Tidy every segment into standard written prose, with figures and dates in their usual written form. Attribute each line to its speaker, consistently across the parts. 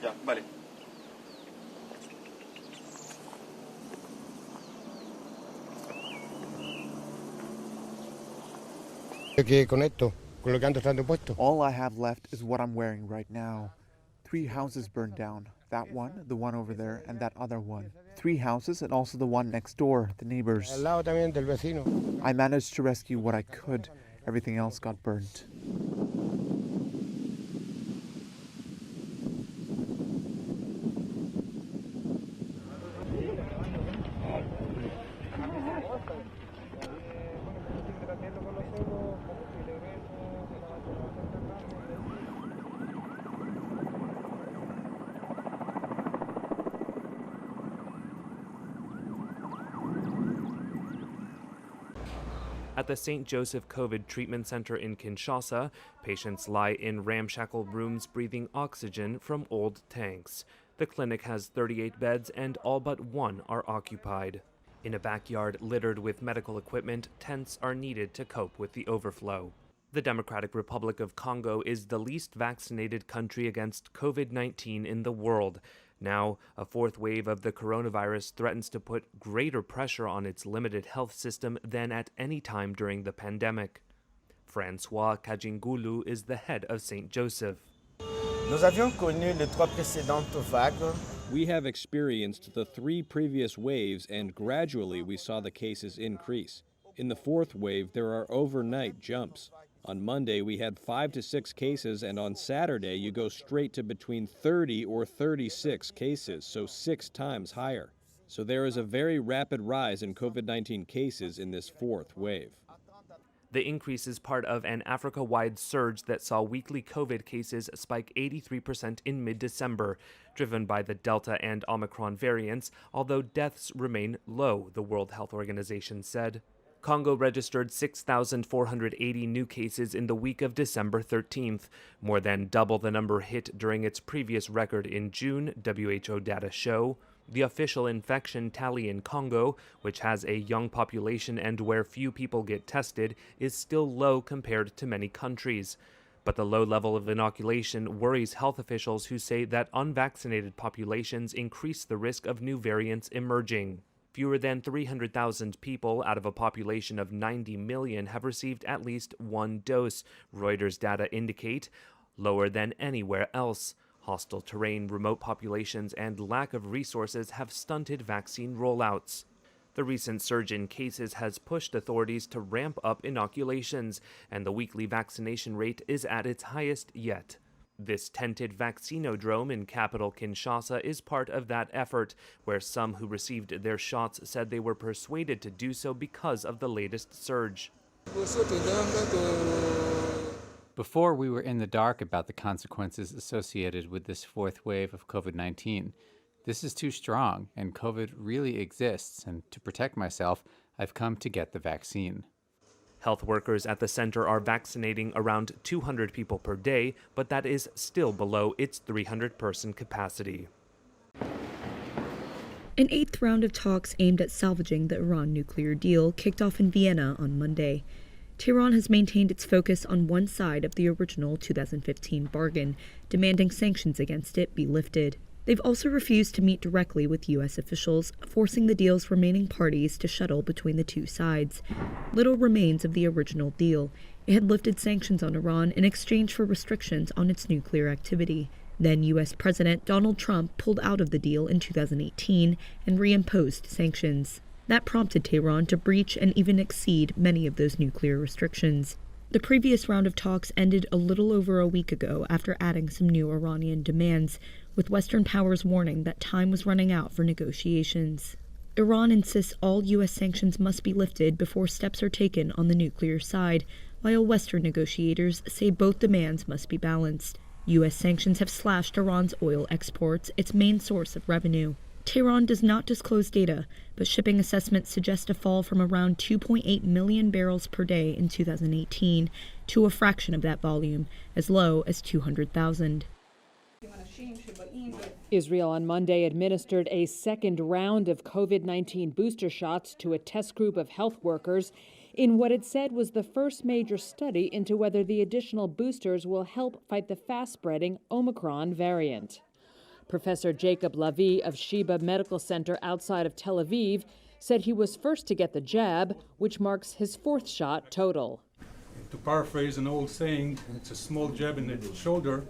Speaker 1: Ya, vale.
Speaker 2: All I have left is what I'm wearing right now. 3 houses burned down. That one, the one over there, and that other one. 3 houses and also the one next door, the neighbors. I managed to rescue what I could. Everything else got burnt.
Speaker 3: At the St. Joseph COVID Treatment Center in Kinshasa, patients lie in ramshackle rooms breathing oxygen from old tanks. The clinic has 38 beds and all but one are occupied. In a backyard littered with medical equipment, tents are needed to cope with the overflow. The Democratic Republic of Congo is the least vaccinated country against COVID-19 in the world. Now, a fourth wave of the coronavirus threatens to put greater pressure on its limited health system than at any time during the pandemic. Francois Kajingulu is the head of St. Joseph.
Speaker 4: Nous avions connu les 3 précédentes vagues.
Speaker 5: We have experienced the 3 previous waves, and gradually we saw the cases increase. In the 4th wave, there are overnight jumps. On Monday, we had 5 to 6 cases, and on Saturday, you go straight to between 30 or 36 cases, so 6 times higher. So there is a very rapid rise in COVID-19 cases in this 4th wave.
Speaker 3: The increase is part of an Africa-wide surge that saw weekly COVID cases spike 83% in mid-December, driven by the Delta and Omicron variants, although deaths remain low, the World Health Organization said. Congo registered 6,480 new cases in the week of December 13th, more than double the number hit during its previous record in June, WHO data show. The official infection tally in Congo, which has a young population and where few people get tested, is still low compared to many countries. But the low level of inoculation worries health officials who say that unvaccinated populations increase the risk of new variants emerging. Fewer than 300,000 people out of a population of 90 million have received at least one dose, Reuters data indicate, lower than anywhere else. Hostile terrain, remote populations, and lack of resources have stunted vaccine rollouts. The recent surge in cases has pushed authorities to ramp up inoculations, and the weekly vaccination rate is at its highest yet. This tented vaccinodrome in capital Kinshasa is part of that effort, where some who received their shots said they were persuaded to do so because of the latest surge.
Speaker 6: Before, we were in the dark about the consequences associated with this 4th wave of COVID-19. This is too strong, and COVID really exists, and to protect myself, I've come to get the vaccine.
Speaker 3: Health workers at the center are vaccinating around 200 people per day, but that is still below its 300-person capacity.
Speaker 7: An 8th round of talks aimed at salvaging the Iran nuclear deal kicked off in Vienna on Monday. Tehran has maintained its focus on one side of the original 2015 bargain, demanding sanctions against it be lifted. They've also refused to meet directly with U.S. officials, forcing the deal's remaining parties to shuttle between the two sides. Little remains of the original deal. It had lifted sanctions on Iran in exchange for restrictions on its nuclear activity. Then U.S. President Donald Trump pulled out of the deal in 2018 and reimposed sanctions. That prompted Tehran to breach and even exceed many of those nuclear restrictions. The previous round of talks ended a little over a week ago after adding some new Iranian demands, with Western powers warning that time was running out for negotiations. Iran insists all U.S. sanctions must be lifted before steps are taken on the nuclear side, while Western negotiators say both demands must be balanced. U.S. sanctions have slashed Iran's oil exports, its main source of revenue. Tehran does not disclose data, but shipping assessments suggest a fall from around 2.8 million barrels per day in 2018 to a fraction of that volume, as low as 200,000.
Speaker 8: Israel on Monday administered a second round of COVID-19 booster shots to a test group of health workers in what it said was the first major study into whether the additional boosters will help fight the fast-spreading Omicron variant. Professor Jacob Lavie of Sheba Medical Center outside of Tel Aviv said he was first to get the jab, which marks his fourth shot total.
Speaker 9: To paraphrase an old saying, it's a small jab in the shoulder,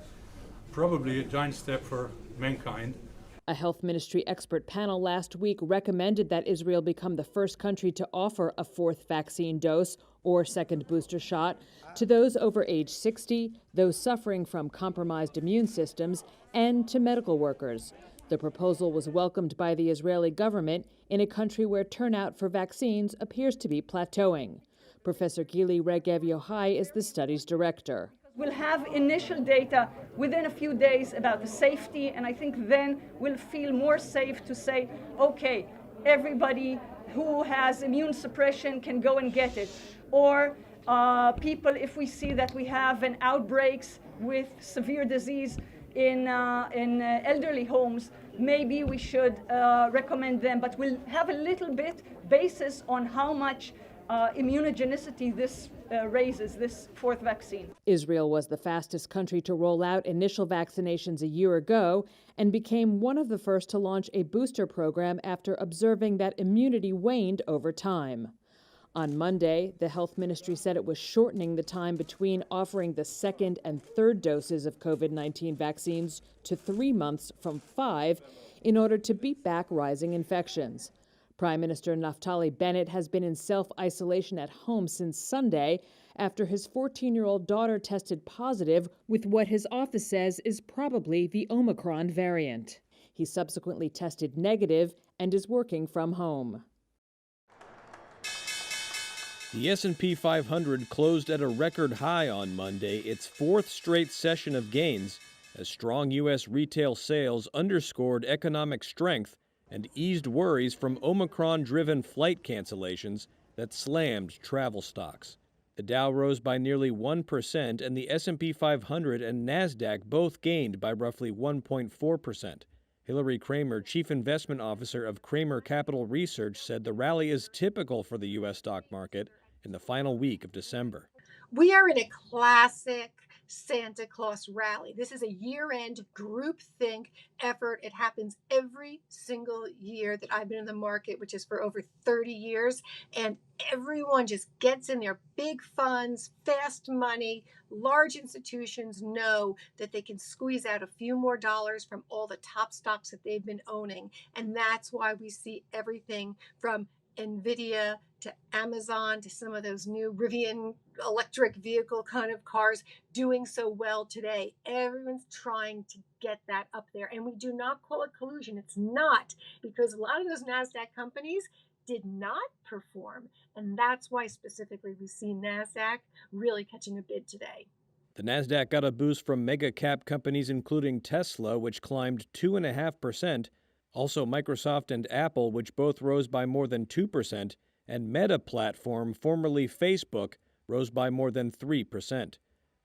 Speaker 9: probably a giant step for mankind.
Speaker 8: A health ministry expert panel last week recommended that Israel become the first country to offer a fourth vaccine dose or second booster shot to those over age 60, those suffering from compromised immune systems, and to medical workers. The proposal was welcomed by the Israeli government in a country where turnout for vaccines appears to be plateauing. Professor Gili Regev Yohai is the study's director.
Speaker 10: We'll have initial data within a few days about the safety, and I think then we'll feel more safe to say, okay, everybody who has immune suppression can go and get it. Or people, if we see that we have an outbreaks with severe disease in elderly homes, maybe we should recommend them, but we'll have a little bit basis on how much immunogenicity this raises, this fourth vaccine.
Speaker 8: Israel was the fastest country to roll out initial vaccinations a year ago and became one of the first to launch a booster program after observing that immunity waned over time. On Monday, the health ministry said it was shortening the time between offering the second and third doses of COVID-19 vaccines to 3 months from 5 in order to beat back rising infections. Prime Minister Naftali Bennett has been in self-isolation at home since Sunday after his 14-year-old daughter tested positive with what his office says is probably the Omicron variant. He subsequently tested negative and is working from home.
Speaker 5: The S&P 500 closed at a record high on Monday, its fourth straight session of gains, as strong U.S. retail sales underscored economic strength and eased worries from Omicron-driven flight cancellations that slammed travel stocks. The Dow rose by nearly 1%, and the S&P 500 and NASDAQ both gained by roughly 1.4%. Hillary Kramer, chief investment officer of Kramer Capital Research, said the rally is typical for the U.S. stock market in the final week of December.
Speaker 11: We are in a classic Santa Claus rally. This is a year-end groupthink effort. It happens every single year that I've been in the market, which is for over 30 years. And everyone just gets in their big funds, fast money. Large institutions know that they can squeeze out a few more dollars from all the top stocks that they've been owning. And that's why we see everything from NVIDIA to Amazon to some of those new Rivian electric vehicle kind of cars doing so well today. Everyone's trying to get that up there. And we do not call it collusion. It's not, because a lot of those NASDAQ companies did not perform. And that's why specifically we see NASDAQ really catching a bid today.
Speaker 5: The NASDAQ got a boost from mega cap companies including Tesla, which climbed 2.5%, also Microsoft and Apple, which both rose by more than 2%, and Meta platform, formerly Facebook, rose by more than 3%.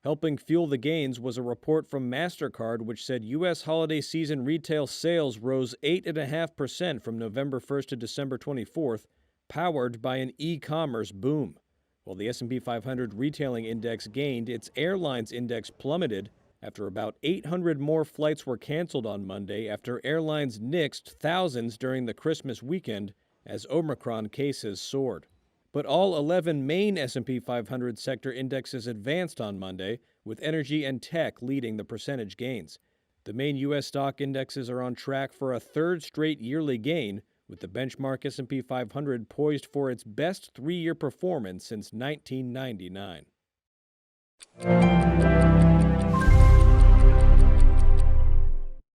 Speaker 5: Helping fuel the gains was a report from MasterCard, which said U.S. holiday season retail sales rose 8.5% from November 1st to December 24th, powered by an e-commerce boom. While the S&P 500 retailing index gained, its airlines index plummeted after about 800 more flights were canceled on Monday after airlines nixed thousands during the Christmas weekend as Omicron cases soared. But all 11 main S&P 500 sector indexes advanced on Monday, with energy and tech leading the percentage gains. The main U.S. stock indexes are on track for a third straight yearly gain, with the benchmark S&P 500 poised for its best three-year performance since 1999.